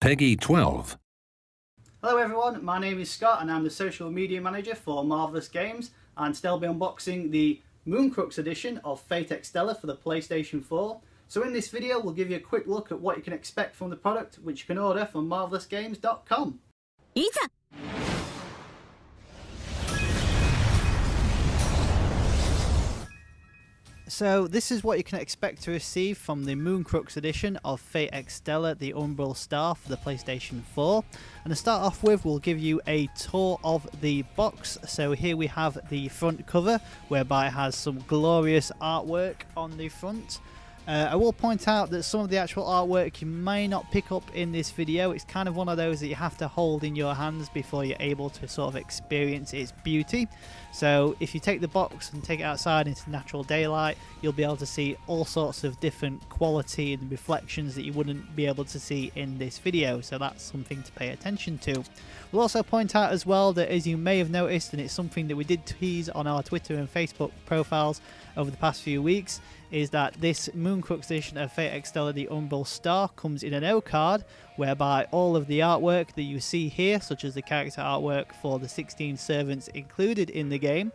Peggy 12. Hello everyone, my name is Scott and I'm the social media manager for Marvelous Games, and today I'll be unboxing the Crux edition of Fate EXTELLA for the PlayStation 4. So in this video we'll give you a quick look at what you can expect from the product, which you can order from marvelousgames.com. So this is what you can expect to receive from the Crux edition of Fate EXTELLA, the Umbral Star for the PlayStation 4. And to start off with, we'll give you a tour of the box. So here we have the front cover, whereby it has some glorious artwork on the front. I will point out that some of the actual artwork you may not pick up in this video. It's kind of one of those that you have to hold in your hands before you're able to sort of experience its beauty. So if you take the box and take it outside into natural daylight, you'll be able to see all sorts of different quality and reflections that you wouldn't be able to see in this video. So that's something to pay attention to. We'll also point out as well that, as you may have noticed, and it's something that we did tease on our Twitter and Facebook profiles over the past few weeks, is that this Crux edition of Fate EXTELLA, the Umbral Star, comes in an O card, whereby all of the artwork that you see here, such as the character artwork for the 16 servants included in the game,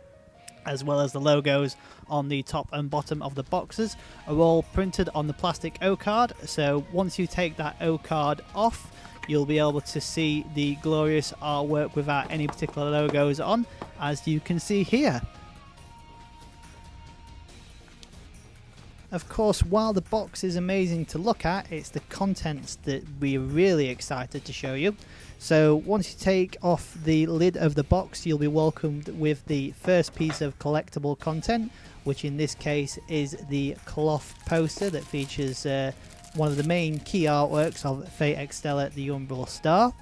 as well as the logos on the top and bottom of the boxes, are all printed on the plastic O card. So once you take that O card off, you'll be able to see the glorious artwork without any particular logos on, as you can see here. Of course, while the box is amazing to look at, it's the contents that we're really excited to show you. So once you take off the lid of the box, you'll be welcomed with the first piece of collectible content, which in this case is the cloth poster that features one of the main key artworks of Fate EXTELLA, the Umbral Star.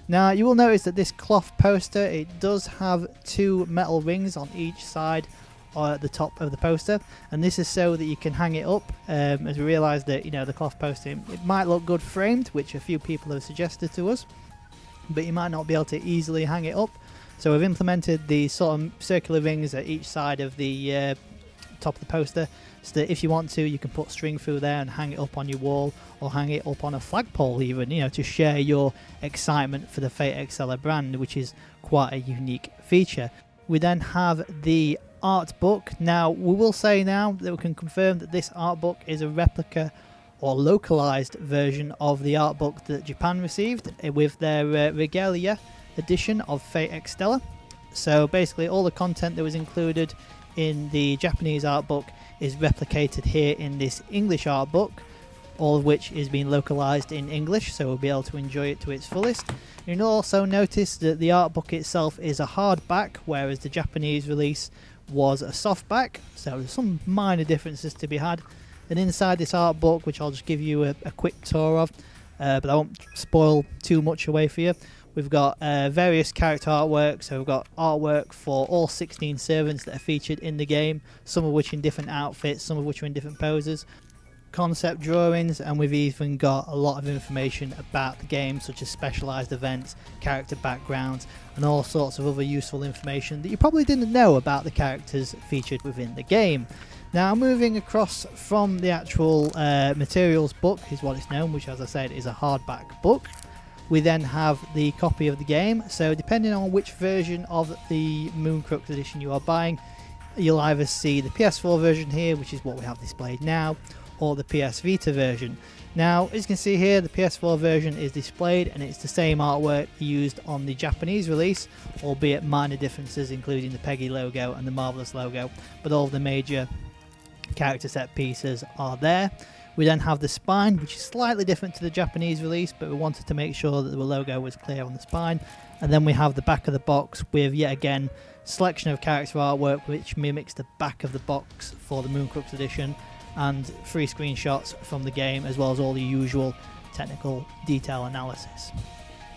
Now you will notice that this cloth poster, it does have two metal rings on each side at the top of the poster, and this is so that you can hang it up, as we realise that, you know, the cloth poster, it might look good framed, which a few people have suggested to us, but you might not be able to easily hang it up. So we've implemented the sort of circular rings at each side of the top of the poster, so that if you want to, you can put string through there and hang it up on your wall, or hang it up on a flagpole even, you know, to share your excitement for the Fate EXTELLA brand, which is quite a unique feature. We then have the art book. Now we will say now that we can confirm that this art book is a replica or localized version of the art book that Japan received with their Regalia edition of Fate EXTELLA. So basically all the content that was included in the Japanese art book is replicated here in this English art book, all of which is being localized in English, so we'll be able to enjoy it to its fullest. You'll also notice that the art book itself is a hardback, whereas the Japanese release was a softback, so there's some minor differences to be had. And inside this art book, which I'll just give you a quick tour of, but I won't spoil too much away for you, we've got various character artwork. So we've got artwork for all 16 servants that are featured in the game, some of which in different outfits, some of which are in different poses, concept drawings, and we've even got a lot of information about the game, such as specialized events, character backgrounds, and all sorts of other useful information that you probably didn't know about the characters featured within the game. Now moving across from the actual materials book is what it's known, which, as I said, is a hardback book. We then have the copy of the game, so depending on which version of the Crux edition you are buying, you'll either see the PS4 version here, which is what we have displayed now, or the PS Vita version. Now, as you can see here, the PS4 version is displayed, and it's the same artwork used on the Japanese release, albeit minor differences, including the Peggy logo and the Marvelous logo, but all of the major character set pieces are there. We then have the spine, which is slightly different to the Japanese release, but we wanted to make sure that the logo was clear on the spine. And then we have the back of the box with, yet again, selection of character artwork which mimics the back of the box for the Crux edition, and 3 screenshots from the game, as well as all the usual technical detail analysis.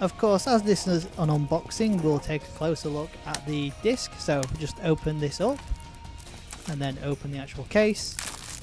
Of course, as this is an unboxing, we'll take a closer look at the disc. So just open this up and then open the actual case.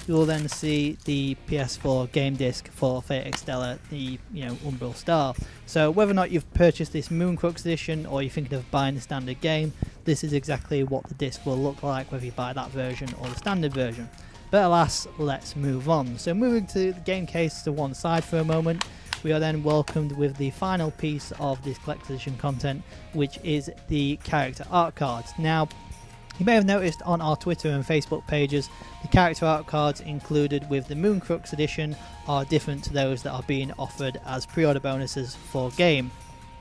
You will then see the PS4 game disc for Fate EXTELLA, the Umbral Star. So whether or not you've purchased this Crux edition or you're thinking of buying the standard game, this is exactly what the disc will look like, whether you buy that version or the standard version. But alas, let's move on. So moving to the game case to one side for a moment, we are then welcomed with the final piece of this collector's edition content, which is the character art cards. Now, you may have noticed on our Twitter and Facebook pages, the character art cards included with the Moon Crux edition are different to those that are being offered as pre-order bonuses for game.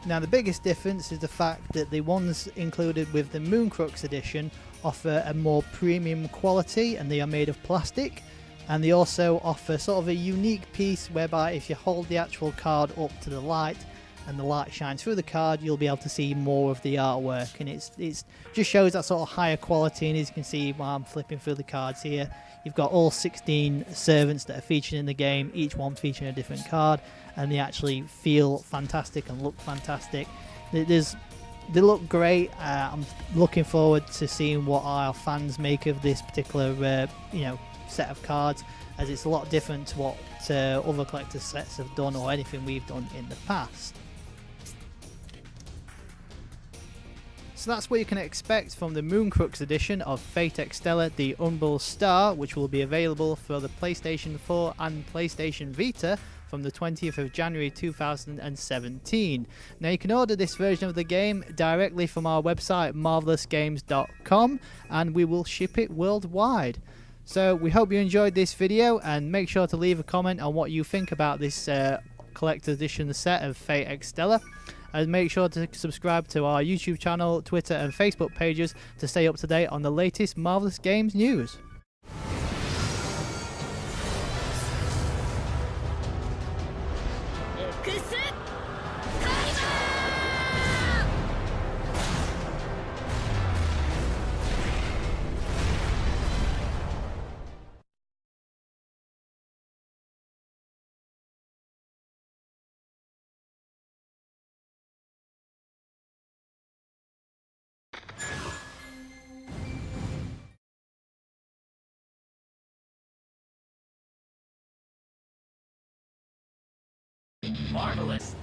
Now, the biggest difference is the fact that the ones included with the Moon Crux edition offer a more premium quality, and they are made of plastic, and they also offer sort of a unique piece whereby if you hold the actual card up to the light and the light shines through the card, you'll be able to see more of the artwork, and it's just shows that sort of higher quality. And as you can see while I'm flipping through the cards here, you've got all 16 servants that are featured in the game, each one featuring a different card, and they actually feel fantastic and look fantastic. They look great. I'm looking forward to seeing what our fans make of this particular set of cards, as it's a lot different to what other collector's sets have done or anything we've done in the past. So that's what you can expect from the Moon Crux edition of Fate Extella, the Umbral Star, which will be available for the PlayStation 4 and PlayStation Vita from the 20th of January 2017. Now, you can order this version of the game directly from our website marvelousgames.com, and we will ship it worldwide. So we hope you enjoyed this video, and make sure to leave a comment on what you think about this collector's edition set of Fate Extella. And make sure to subscribe to our YouTube channel, Twitter and Facebook pages to stay up to date on the latest Marvelous Games news. Marvelous.